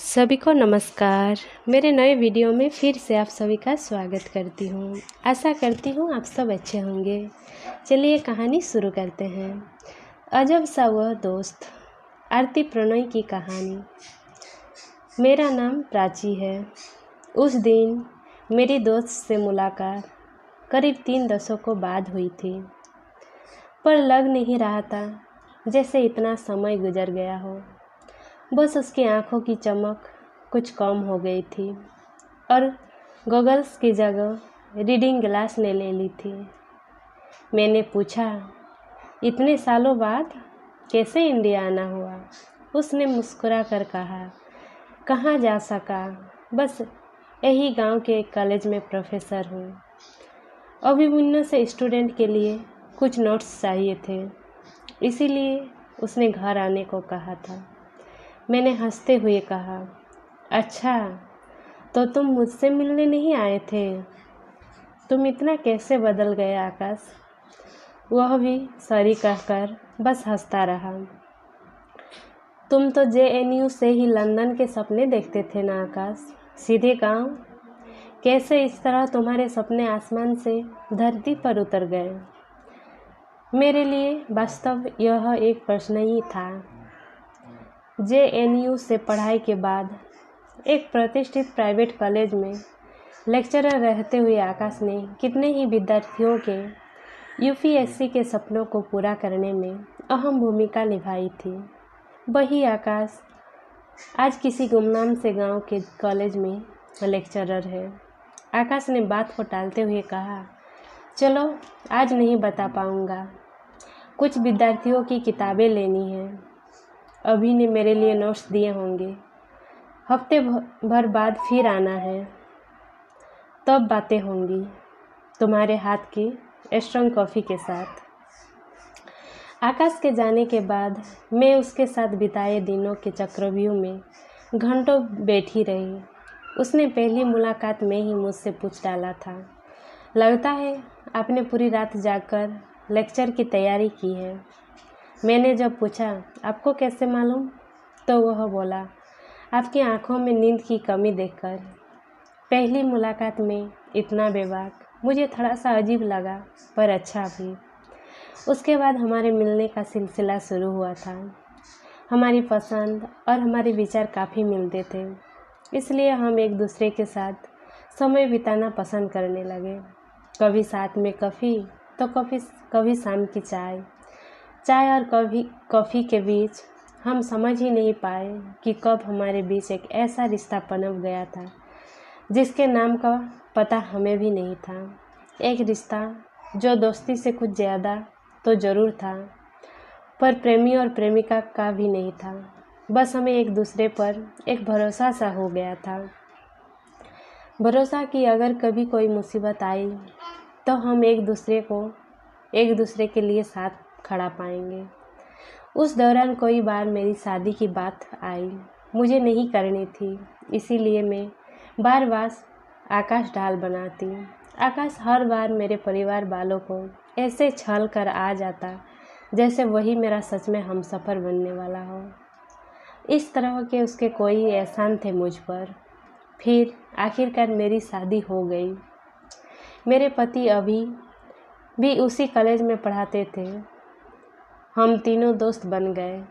सभी को नमस्कार। मेरे नए वीडियो में फिर से आप सभी का स्वागत करती हूँ। आशा करती हूँ आप सब अच्छे होंगे। चलिए कहानी शुरू करते हैं। अजब सा वह दोस्त, आरती प्रणय की कहानी। मेरा नाम प्राची है। उस दिन मेरी दोस्त से मुलाकात करीब 3 दशकों बाद हुई थी, पर लग नहीं रहा था जैसे इतना समय गुजर गया हो। बस उसकी आंखों की चमक कुछ कम हो गई थी और गॉगल्स की जगह रीडिंग ग्लास ने ले ली थी। मैंने पूछा, इतने सालों बाद कैसे इंडिया आना हुआ? उसने मुस्कुरा कर कहा, कहाँ जा सका, बस यही गांव के एक कॉलेज में प्रोफेसर हूँ। अभिमन्यु से स्टूडेंट के लिए कुछ नोट्स चाहिए थे, इसीलिए उसने घर आने को कहा था। मैंने हंसते हुए कहा, अच्छा तो तुम मुझसे मिलने नहीं आए थे? तुम इतना कैसे बदल गए आकाश? वह भी सॉरी कहकर बस हंसता रहा। तुम तो JNU से ही लंदन के सपने देखते थे ना आकाश, सीधे गांव। कैसे इस तरह तुम्हारे सपने आसमान से धरती पर उतर गए? मेरे लिए वास्तव यह एक प्रश्न ही था। JNU से पढ़ाई के बाद एक प्रतिष्ठित प्राइवेट कॉलेज में लेक्चरर रहते हुए आकाश ने कितने ही विद्यार्थियों के UPSC के सपनों को पूरा करने में अहम भूमिका निभाई थी। वही आकाश आज किसी गुमनाम से गांव के कॉलेज में लेक्चरर है। आकाश ने बात को टालते हुए कहा, चलो आज नहीं बता पाऊँगा, कुछ विद्यार्थियों की किताबें लेनी हैं। अभी ने मेरे लिए नोट्स दिए होंगे, हफ्ते भर बाद फिर आना है, तब बातें होंगी तुम्हारे हाथ की स्ट्रॉन्ग कॉफ़ी के साथ। आकाश के जाने के बाद मैं उसके साथ बिताए दिनों के चक्रव्यूह में घंटों बैठी रही। उसने पहली मुलाकात में ही मुझसे पूछ डाला था, लगता है आपने पूरी रात जागकर लेक्चर की तैयारी की है। मैंने जब पूछा, आपको कैसे मालूम? तो वह बोला, आपकी आंखों में नींद की कमी देखकर। पहली मुलाकात में इतना बेबाक मुझे थोड़ा सा अजीब लगा, पर अच्छा भी। उसके बाद हमारे मिलने का सिलसिला शुरू हुआ था। हमारी पसंद और हमारे विचार काफ़ी मिलते थे, इसलिए हम एक दूसरे के साथ समय बिताना पसंद करने लगे। कभी साथ में कॉफ़ी तो कभी शाम की चाय और कॉफ़ी के बीच हम समझ ही नहीं पाए कि कब हमारे बीच एक ऐसा रिश्ता पनप गया था जिसके नाम का पता हमें भी नहीं था। एक रिश्ता जो दोस्ती से कुछ ज़्यादा तो ज़रूर था, पर प्रेमी और प्रेमिका का भी नहीं था। बस हमें एक दूसरे पर एक भरोसा सा हो गया था। भरोसा कि अगर कभी कोई मुसीबत आई तो हम एक दूसरे के लिए साथ खड़ा पाएंगे। उस दौरान कई बार मेरी शादी की बात आई, मुझे नहीं करनी थी, इसीलिए मैं बार बार आकाश ढाल बनाती। आकाश हर बार मेरे परिवार वालों को ऐसे छल कर आ जाता जैसे वही मेरा सच में हमसफ़र बनने वाला हो। इस तरह के उसके कोई एहसान थे मुझ पर। फिर आखिरकार मेरी शादी हो गई। मेरे पति अभी भी उसी कॉलेज में पढ़ाते थे। हम तीनों दोस्त बन गए।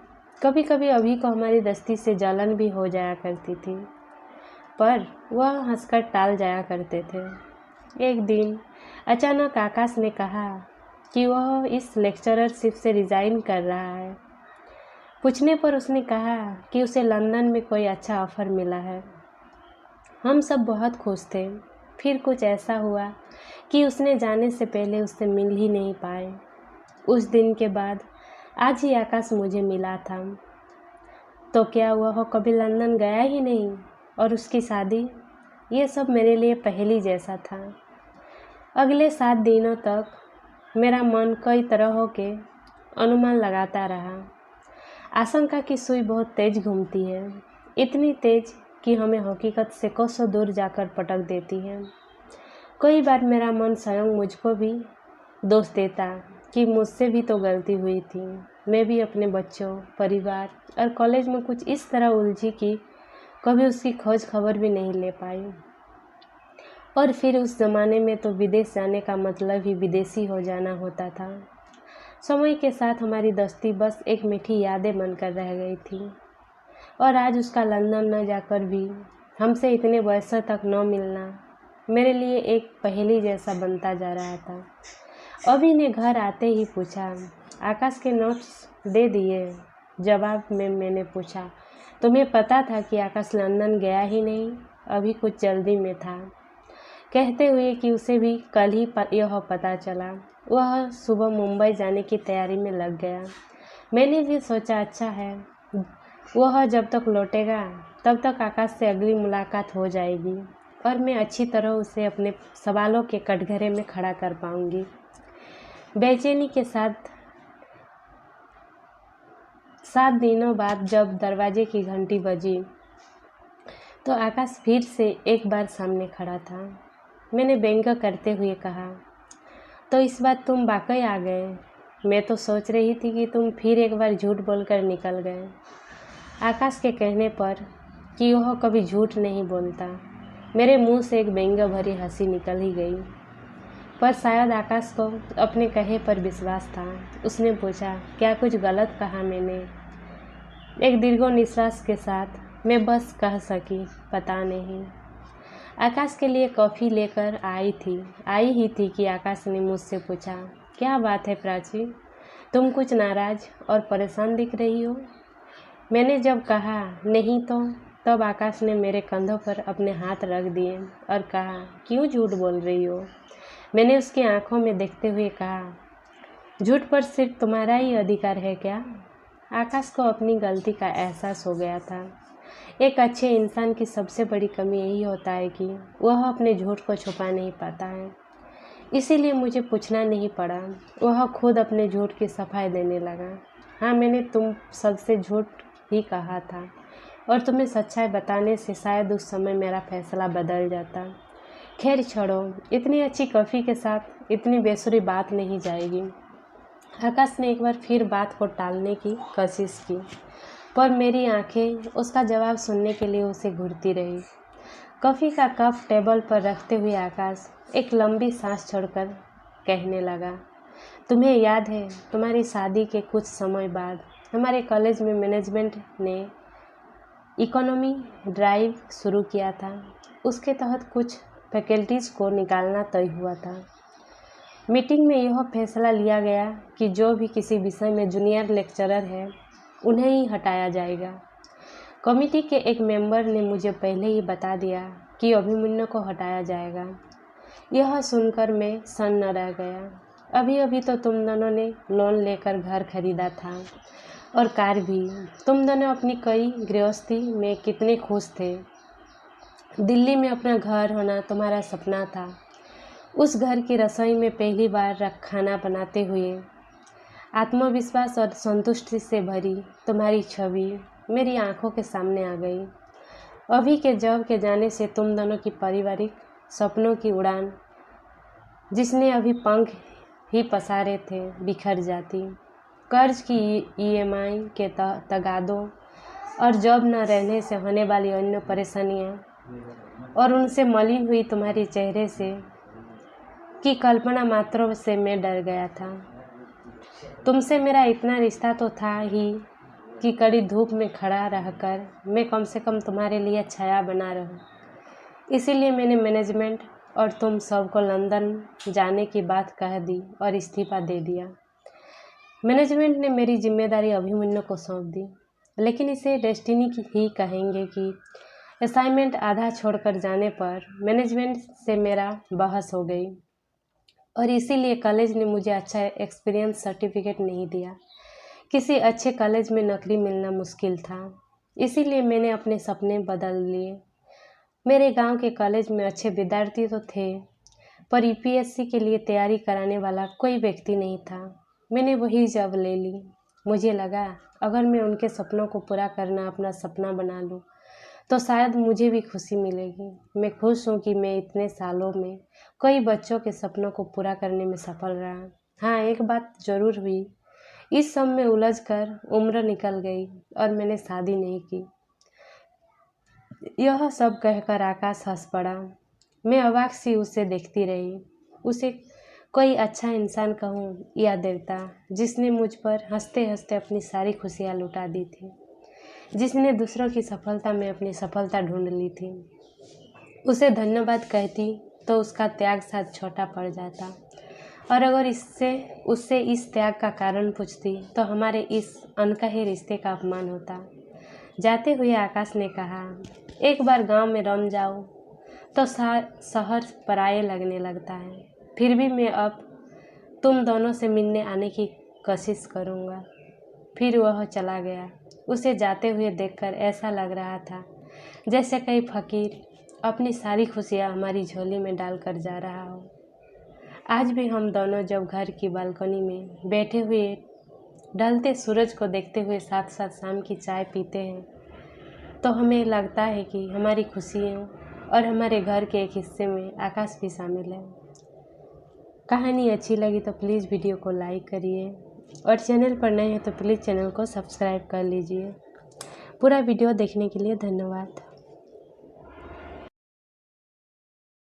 कभी कभी अभी को हमारी दोस्ती से जलन भी हो जाया करती थी, पर वह हंसकर टाल जाया करते थे। एक दिन अचानक आकाश ने कहा कि वह इस लेक्चररशिप से रिज़ाइन कर रहा है। पूछने पर उसने कहा कि उसे लंदन में कोई अच्छा ऑफ़र मिला है। हम सब बहुत खुश थे। फिर कुछ ऐसा हुआ कि उसने जाने से पहले उससे मिल ही नहीं पाए। उस दिन के बाद आज ही आकाश मुझे मिला था। तो क्या वह कभी लंदन गया ही नहीं? और उसकी शादी, ये सब मेरे लिए पहेली जैसा था। अगले 7 दिनों तक मेरा मन कई तरहों के अनुमान लगाता रहा। आशंका की सुई बहुत तेज घूमती है, इतनी तेज कि हमें हकीकत से कोसों दूर जाकर पटक देती है। कई बार मेरा मन स्वयं मुझको भी दोष देता कि मुझसे भी तो गलती हुई थी। मैं भी अपने बच्चों, परिवार और कॉलेज में कुछ इस तरह उलझी कि कभी उसकी खोज खबर भी नहीं ले पाई। और फिर उस ज़माने में तो विदेश जाने का मतलब ही विदेशी हो जाना होता था। समय के साथ हमारी दोस्ती बस एक मीठी यादें बनकर रह गई थी, और आज उसका लंदन न जाकर भी हमसे इतने वर्षों तक न मिलना मेरे लिए एक पहेली जैसा बनता जा रहा था। अभी ने घर आते ही पूछा, आकाश के नोट्स दे दिए? जवाब में मैंने पूछा, तुम्हें पता था कि आकाश लंदन गया ही नहीं? अभी कुछ जल्दी में था, कहते हुए कि उसे भी कल ही यह पता चला। वह सुबह मुंबई जाने की तैयारी में लग गया। मैंने भी सोचा, अच्छा है, वह जब तक लौटेगा तब तक आकाश से अगली मुलाकात हो जाएगी और मैं अच्छी तरह उसे अपने सवालों के कटघरे में खड़ा कर पाऊंगी। बेचैनी के साथ 7 दिनों बाद जब दरवाजे की घंटी बजी तो आकाश फिर से एक बार सामने खड़ा था। मैंने व्यंग करते हुए कहा, तो इस बार तुम वाकई आ गए। मैं तो सोच रही थी कि तुम फिर एक बार झूठ बोलकर निकल गए। आकाश के कहने पर कि वह कभी झूठ नहीं बोलता, मेरे मुंह से एक व्यंग भरी हंसी निकल ही गई। पर शायद आकाश को अपने कहे पर विश्वास था। उसने पूछा, क्या कुछ गलत कहा मैंने? एक दीर्घ निश्वास के साथ मैं बस कह सकी, पता नहीं। आकाश के लिए कॉफ़ी लेकर आई ही थी कि आकाश ने मुझसे पूछा, क्या बात है प्राची, तुम कुछ नाराज़ और परेशान दिख रही हो? मैंने जब कहा नहीं तो तब आकाश ने मेरे कंधों पर अपने हाथ रख दिए और कहा, क्यों झूठ बोल रही हो? मैंने उसकी आंखों में देखते हुए कहा, झूठ पर सिर्फ तुम्हारा ही अधिकार है क्या? आकाश को अपनी गलती का एहसास हो गया था। एक अच्छे इंसान की सबसे बड़ी कमी यही होता है कि वह अपने झूठ को छुपा नहीं पाता है। इसीलिए मुझे पूछना नहीं पड़ा, वह खुद अपने झूठ की सफाई देने लगा। हाँ, मैंने तुम सबसे झूठ ही कहा था और तुम्हें सच्चाई बताने से शायद उस समय मेरा फैसला बदल जाता। खैर छोड़ो, इतनी अच्छी कॉफ़ी के साथ इतनी बेसुरी बात नहीं जाएगी। आकाश ने एक बार फिर बात को टालने की कोशिश की, पर मेरी आंखें उसका जवाब सुनने के लिए उसे घूरती रही। कॉफ़ी का कप टेबल पर रखते हुए आकाश एक लंबी सांस छोड़कर कहने लगा, तुम्हें याद है तुम्हारी शादी के कुछ समय बाद हमारे कॉलेज में मैनेजमेंट ने इकोनॉमी ड्राइव शुरू किया था। उसके तहत कुछ फैकल्टीज़ को निकालना तय हुआ था। मीटिंग में यह फैसला लिया गया कि जो भी किसी विषय में जूनियर लेक्चरर है उन्हें ही हटाया जाएगा। कमेटी के एक मेंबर ने मुझे पहले ही बता दिया कि अभिमन्यु को हटाया जाएगा। यह सुनकर मैं सन्न रह गया। अभी अभी तो तुम दोनों ने लोन लेकर घर खरीदा था और कार भी। तुम दोनों अपनी कई गृहस्थी में कितने खुश थे। दिल्ली में अपना घर होना तुम्हारा सपना था। उस घर की रसोई में पहली बार खाना बनाते हुए आत्मविश्वास और संतुष्टि से भरी तुम्हारी छवि मेरी आंखों के सामने आ गई। अभी के जब के जाने से तुम दोनों की पारिवारिक सपनों की उड़ान, जिसने अभी पंख ही पसारे थे, बिखर जाती। कर्ज की ईएमआई के तगादों और जॉब न रहने से होने वाली अन्य परेशानियां और उनसे मलिन हुई तुम्हारे चेहरे से की कल्पना मात्र से मैं डर गया था। तुमसे मेरा इतना रिश्ता तो था ही कि कड़ी धूप में खड़ा रहकर मैं कम से कम तुम्हारे लिए छाया बना रहूं। इसीलिए मैंने मैनेजमेंट और तुम सबको लंदन जाने की बात कह दी और इस्तीफा दे दिया। मैनेजमेंट ने मेरी जिम्मेदारी अभिमन्यु को सौंप दी, लेकिन इसे डेस्टिनी ही कहेंगे कि असाइनमेंट आधा छोड़कर जाने पर मैनेजमेंट से मेरा बहस हो गई और इसीलिए कॉलेज ने मुझे अच्छा एक्सपीरियंस सर्टिफिकेट नहीं दिया। किसी अच्छे कॉलेज में नौकरी मिलना मुश्किल था, इसीलिए मैंने अपने सपने बदल लिए। मेरे गांव के कॉलेज में अच्छे विद्यार्थी तो थे, पर यूपीएससी के लिए तैयारी कराने वाला कोई व्यक्ति नहीं था। मैंने वही जॉब ले ली। मुझे लगा अगर मैं उनके सपनों को पूरा करना अपना सपना बना लूँ तो शायद मुझे भी खुशी मिलेगी। मैं खुश हूँ कि मैं इतने सालों में कई बच्चों के सपनों को पूरा करने में सफल रहा। हाँ, एक बात ज़रूर हुई, इस सब में उलझकर उम्र निकल गई और मैंने शादी नहीं की। यह सब कहकर आकाश हंस पड़ा। मैं अवाक सी उसे देखती रही। उसे कोई अच्छा इंसान कहूँ या देवता, जिसने मुझ पर हंसते हंसते अपनी सारी खुशियाँ लुटा दी थी, जिसने दूसरों की सफलता में अपनी सफलता ढूंढ ली थी। उसे धन्यवाद कहती तो उसका त्याग शायद छोटा पड़ जाता, और अगर उससे इस त्याग का कारण पूछती तो हमारे इस अनकहे रिश्ते का अपमान होता। जाते हुए आकाश ने कहा, एक बार गांव में रम जाओ तो शहर पराये लगने लगता है। फिर भी मैं अब तुम दोनों से मिलने आने की कोशिश करूँगा। फिर वह चला गया। उसे जाते हुए देखकर ऐसा लग रहा था जैसे कोई फकीर अपनी सारी खुशियाँ हमारी झोली में डालकर जा रहा हो। आज भी हम दोनों जब घर की बालकनी में बैठे हुए ढलते सूरज को देखते हुए साथ साथ शाम की चाय पीते हैं, तो हमें लगता है कि हमारी खुशियों और हमारे घर के एक हिस्से में आकाश भी शामिल है। कहानी अच्छी लगी तो प्लीज़ वीडियो को लाइक करिए, और चैनल पर नए हैं तो प्लीज़ चैनल को सब्सक्राइब कर लीजिए। पूरा वीडियो देखने के लिए धन्यवाद।